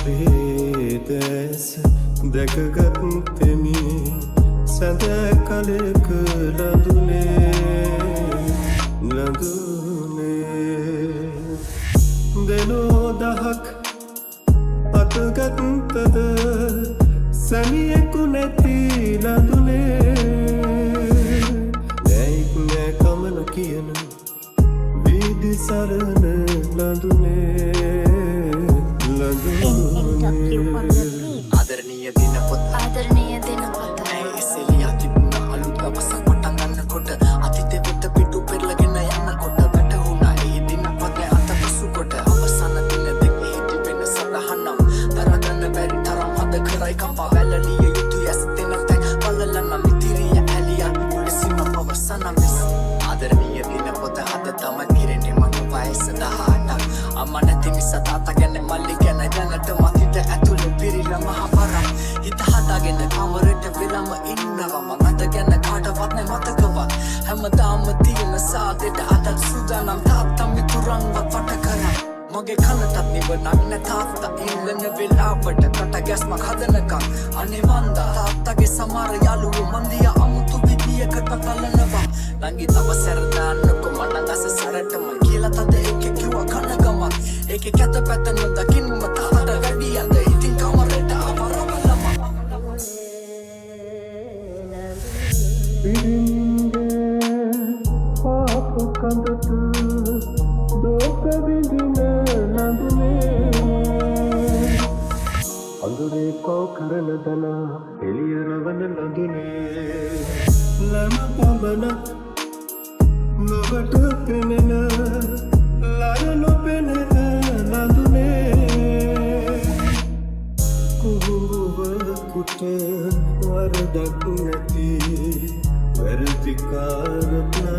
ඔබේ දැකගත්තෙමි සැඳ කලෙක ලඳුනේ දෙනෝ දහක් අතගත්තද සැමියෙකු නැති ලඳුනේ නැයික් නෑ කමන කියන වීදි සරණ ලඳුනේ ආදරණීය දිනපොත එසෙලියා තිබුණ අලුත් දවසක් පටන් ගන්නකොට අතීතෙ වෙත පිටු පෙරලගෙන යනකොට වැටහුණා ඒ දිනපොතේ අතපසුකොට අවසන් දින දෙක හිටි වෙන සඳහනම් දරගන්න බැරි තරම් හද කරයි කම්පා වැළලිය යුතුය ඇස් දෙනතක් බලලන්න මිතිරිය ඇලියා පුලිසිම අවසන් මිස් ආදරණීය දිනපොත හද තමයි කිරෙන්නේ මම වයස 18ක් අම්මා නැති නිසා තාත්තා ගැන මල්ලි ගැන දැනට මතිත ඇතුළේ පිරිලා මහ පරක් හිත හදාගෙන කමරේට වෙලම ඉන්නවා මම අත ගැන කාටවත් නැ මතකවත් හැමදාම තියෙන සාදෙට අතත් සූදානම් තාත්තා මිතුරන්වත් වට කරා මගේ කනටත් නිවනක් නැ තාත්තා ඉල්ලන වෙලාවට කට ගැස්මක් හදනකම් අනේ මන්දා තාත්තගේ සමහර යාළුවෝ මන්දිය අමුතු විදියකට බලනවා ළඟි තව සැරදාන්නකො මනගස සැරටම කියලා තද එක කිව්වා කනගම ඒකේ කැත පැත නොදකින්ම තාත්තට වැඩියද ඉතින් කමරේට ආවරවලම පාප කඳට දෝක විඳින ලඳුනේ අඳුරේ පව කරන දන එළිය රවන ලඳුනේ ලම පඹන නොවට පෙනෙන ලය නොපෙනෙන ලඳුනේ කුහුවකුට වරදක් නැති වැරදිකාර ලඳුනේ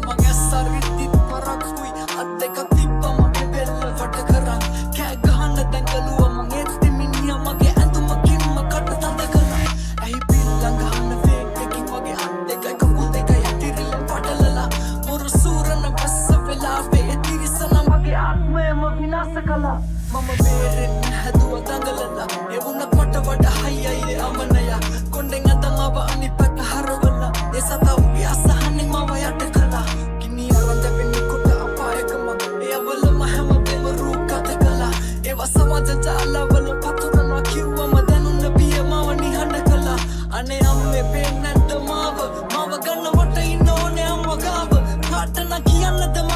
මගේ සරිතිත් පරක්කුයි අත් දෙක තිබ්බ මගේ බෙල්ල වට කරා කෑ ගහන්න දැඟලුවා මං එත්ති මිනිහා මගේ ඇඳුමකින්ම කට තද කළා ඇයි පිල්ලං ගහන්න වේගකින් වගේ අත් දෙක කකුල් දෙක යටිරිල්ල පටලලා මොරු සූරන බස්ස වෙලාවේ තිරිසන මගේ ආත්මයම විනාශ කළා මම බේරෙන්න හැදුවා දඟලලා ඒ වුණත් මට වඩා හයියයි අමනයා කොණ්ඩෙන් අතන් ආව අනිත් පැත්ත හරවලා ඒ සතවගේ අසහනෙන් මම යට කළා ගිනි අරන් දෙවෙනි කොට අපායකම එයවලම හැමදේම රූකත කළා ඒවා සමාජ ජාලවල පතුරනවා කිව්වම දැනුන්න බිය මව නිහඬ කළා අනේ අම්මේ පේන්නේ නැද්ද මාව ගන්න වට ඉන්න ඕනේ අම්ම ගාව කාටන කියන්නද